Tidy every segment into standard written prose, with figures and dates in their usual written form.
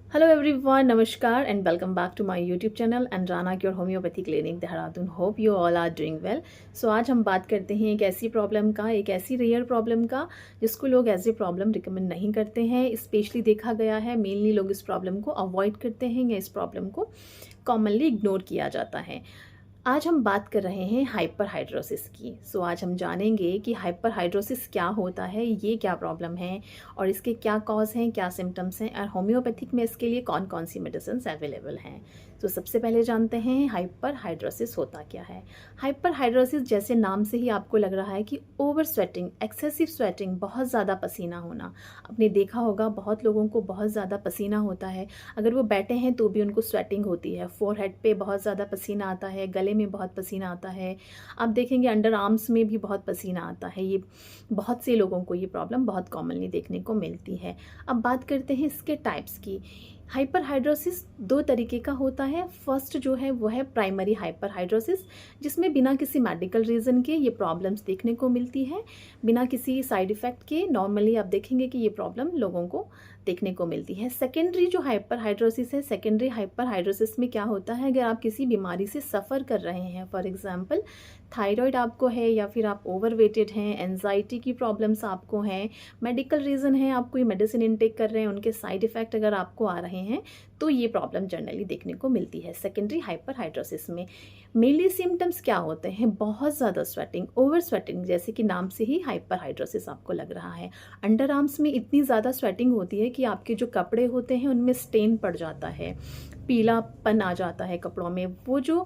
Hello everyone, नमस्कार and welcome back to my YouTube channel and Rana cure homeopathy clinic Dehradun. Hope you all are doing well. So आज हम बात करते हैं एक ऐसी प्रॉब्लम का, एक ऐसी रेयर प्रॉब्लम का जिसको लोग एज ए प्रॉब्लम रिकमेंड नहीं करते हैं। स्पेशली देखा गया है मेनली लोग इस प्रॉब्लम को अवॉइड करते हैं या इस प्रॉब्लम को कॉमनली इग्नोर किया जाता है। आज हम बात कर रहे हैं हाइपरहाइड्रोसिस की। सो आज हम जानेंगे कि हाइपरहाइड्रोसिस क्या होता है, ये क्या प्रॉब्लम है और इसके क्या कॉज हैं, क्या सिम्टम्स हैं और होम्योपैथिक में इसके लिए कौन कौन सी मेडिसिन अवेलेबल हैं। तो सबसे पहले जानते हैं हाइपरहाइड्रोसिस होता क्या है। हाइपरहाइड्रोसिस जैसे नाम से ही आपको लग रहा है कि ओवर स्वेटिंग, एक्सेसिव स्वेटिंग, बहुत ज़्यादा पसीना होना। आपने देखा होगा बहुत लोगों को बहुत ज़्यादा पसीना होता है, अगर वो बैठे हैं तो भी उनको स्वेटिंग होती है। फोरहेड पे बहुत ज़्यादा पसीना आता है, गले में बहुत पसीना आता है, आप देखेंगे अंडर आर्म्स में भी बहुत पसीना आता है। ये बहुत से लोगों को ये प्रॉब्लम बहुत कॉमनली देखने को मिलती है। अब बात करते हैं इसके टाइप्स की। हाइपरहाइड्रोसिस दो तरीके का होता है। फर्स्ट जो है वो है प्राइमरी हाइपरहाइड्रोसिस, जिसमें बिना किसी मेडिकल रीज़न के ये प्रॉब्लम्स देखने को मिलती है, बिना किसी साइड इफ़ेक्ट के नॉर्मली आप देखेंगे कि ये प्रॉब्लम लोगों को देखने को मिलती है। सेकेंडरी जो हाइपरहाइड्रोसिस है, सेकेंडरी हाइपरहाइड्रोसिस में क्या होता है, अगर आप किसी बीमारी से सफ़र कर रहे हैं, फॉर एग्जांपल थायराइड आपको है या फिर आप ओवरवेटेड हैं, एंजाइटी की प्रॉब्लम्स आपको हैं, मेडिकल रीज़न है, आप कोई मेडिसिन इनटेक कर रहे हैं, उनके साइड इफ़ेक्ट अगर आपको आ रहे हैं, तो ये प्रॉब्लम जनरली देखने को मिलती है सेकेंडरी हाइपरहाइड्रोसिस में। मेनली सिम्टम्स क्या होते हैं, बहुत ज़्यादा स्वेटिंग, ओवर स्वेटिंग, जैसे कि नाम से ही हाइपरहाइड्रोसिस आपको लग रहा है। अंडर आर्म्स में इतनी ज़्यादा स्वेटिंग होती है कि आपके जो कपड़े होते हैं उनमें स्टेन पड़ जाता है, पीलापन आ जाता है कपड़ों में। वो जो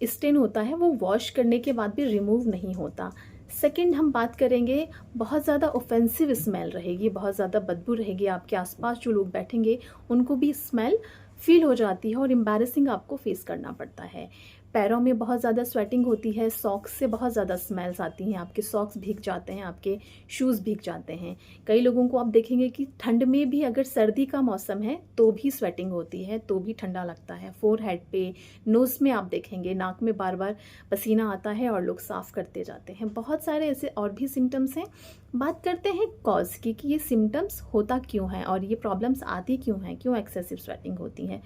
स्टेन होता है वो वॉश करने के बाद भी रिमूव नहीं होता। सेकंड हम बात करेंगे, बहुत ज़्यादा ऑफेंसिव स्मेल रहेगी, बहुत ज़्यादा बदबू रहेगी, आपके आसपास जो लोग बैठेंगे उनको भी स्मेल फील हो जाती है और एम्बैरेसिंग आपको फेस करना पड़ता है। पैरों में बहुत ज़्यादा स्वेटिंग होती है, सॉक्स से बहुत ज़्यादा स्मेल्स आती हैं, आपके सॉक्स भीग जाते हैं, आपके शूज़ भीग जाते हैं। कई लोगों को आप देखेंगे कि ठंड में भी, अगर सर्दी का मौसम है तो भी स्वेटिंग होती है, तो भी ठंडा लगता है। फोरहेड पे, नोज़ में आप देखेंगे नाक में बार बार पसीना आता है और लोग साफ़ करते जाते हैं। बहुत सारे ऐसे और भी सिम्टम्स हैं। बात करते हैं कॉज की कि ये सिम्टम्स होता क्यों है और ये प्रॉब्लम्स आती क्यों हैं, क्यों एक्सेसिव स्वेटिंग होती है।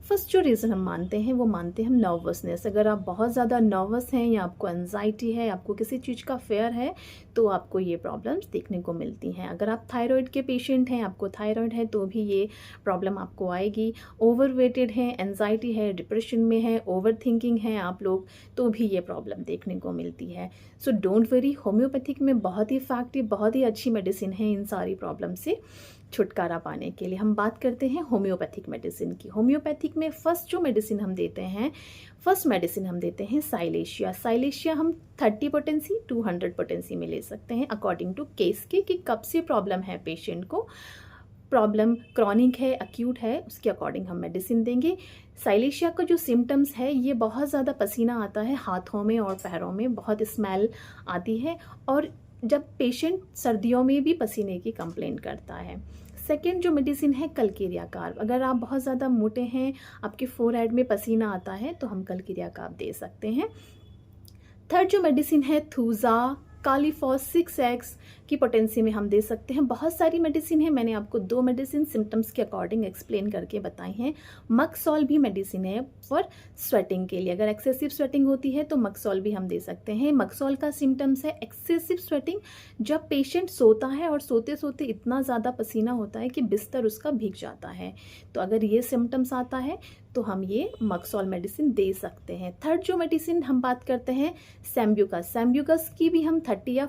फर्स्ट जो रीज़न हम मानते हैं वो मानते हैं हम नर्वसनेस। अगर आप बहुत ज़्यादा नर्वस हैं या आपको एंजाइटी है, आपको किसी चीज़ का फेयर है, तो आपको ये प्रॉब्लम्स देखने को मिलती हैं। अगर आप थायराइड के पेशेंट हैं, आपको थायराइड है, तो भी ये प्रॉब्लम आपको आएगी। ओवरवेटेड हैं, एंजाइटी है, डिप्रेशन में है, ओवर थिंकिंग है आप लोग, तो भी ये प्रॉब्लम देखने को मिलती है। सो डोंट वरी, होम्योपैथिक में बहुत ही इफेक्टिव, बहुत ही अच्छी मेडिसिन है इन सारी प्रॉब्लम से छुटकारा पाने के लिए। हम बात करते हैं होम्योपैथिक मेडिसिन की। होम्योपैथिक में फर्स्ट जो मेडिसिन हम देते हैं, फर्स्ट मेडिसिन हम देते हैं साइलेशिया। साइलेशिया हम 30 पोटेंसी 200 पोटेंसी में ले सकते हैं अकॉर्डिंग टू केस के, कि कब से प्रॉब्लम है पेशेंट को, प्रॉब्लम क्रॉनिक है, अक्यूट है, उसके अकॉर्डिंग हम मेडिसिन देंगे। साइलेशिया का जो सिम्टम्स है, ये बहुत ज़्यादा पसीना आता है हाथों में और पैरों में, बहुत स्मेल आती है और जब पेशेंट सर्दियों में भी पसीने की कंप्लेंट करता है। सेकेंड जो मेडिसिन है कलकीरिया कार्ब। अगर आप बहुत ज़्यादा मोटे हैं, आपके फोरहेड में पसीना आता है, तो हम कलकीरिया कार्ब दे सकते हैं। थर्ड जो मेडिसिन है थूजा, कालीफॉस 6x की पोटेंसी में हम दे सकते हैं। बहुत सारी मेडिसिन है, मैंने आपको दो मेडिसिन सिम्टम्स के अकॉर्डिंग एक्सप्लेन करके बताई हैं। मक्सॉल भी मेडिसिन है फॉर स्वेटिंग के लिए, अगर एक्सेसिव स्वेटिंग होती है तो मक्सॉल भी हम दे सकते हैं। मक्सॉल का सिम्टम्स है एक्सेसिव स्वेटिंग, जब पेशेंट सोता है और सोते सोते इतना ज़्यादा पसीना होता है कि बिस्तर उसका भीग जाता है, तो अगर ये सिम्टम्स आता है तो हम ये मक्सॉल मेडिसिन दे सकते हैं। थर्ड जो मेडिसिन हम बात करते हैं सैम्ब्यूकस। सैम्ब्यूकस की भी हम 30 या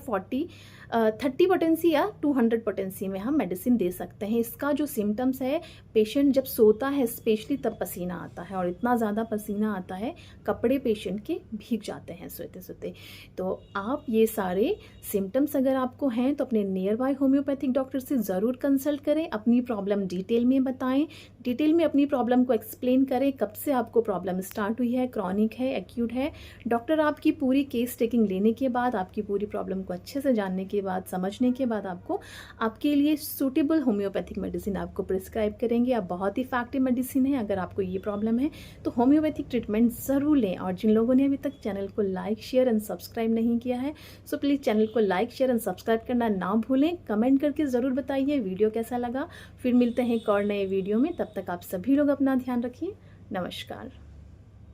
30 पोटेंसी या 200 पोटेंसी में हम मेडिसिन दे सकते हैं। इसका जो सिम्टम्स है, पेशेंट जब सोता है स्पेशली तब पसीना आता है और इतना ज़्यादा पसीना आता है कपड़े पेशेंट के भीग जाते हैं सोते सोते। तो आप ये सारे सिम्टम्स अगर आपको हैं तो अपने नियर बाय होम्योपैथिक डॉक्टर से ज़रूर कंसल्ट करें, अपनी प्रॉब्लम डिटेल में बताएं, डिटेल में अपनी प्रॉब्लम को एक्सप्लेन करें, कब से आपको प्रॉब्लम स्टार्ट हुई है, क्रॉनिक है, एक्यूट है। डॉक्टर आपकी पूरी केस टेकिंग लेने के बाद, आपकी पूरी प्रॉब्लम को अच्छे से जानने के के बाद, समझने के बाद आपको आपके लिए सूटेबल होम्योपैथिक मेडिसिन आपको प्रिस्क्राइब करेंगे। अब बहुत ही इफेक्टिव मेडिसिन है। अगर आपको ये प्रॉब्लम है तो होम्योपैथिक ट्रीटमेंट ज़रूर लें। और जिन लोगों ने अभी तक चैनल को लाइक, शेयर एंड सब्सक्राइब नहीं किया है, सो प्लीज़ चैनल को लाइक, शेयर एंड सब्सक्राइब करना ना भूलें। कमेंट करके ज़रूर बताइए वीडियो कैसा लगा। फिर मिलते हैं एक और नए वीडियो में। तब तक आप सभी लोग अपना ध्यान रखिए। नमस्कार।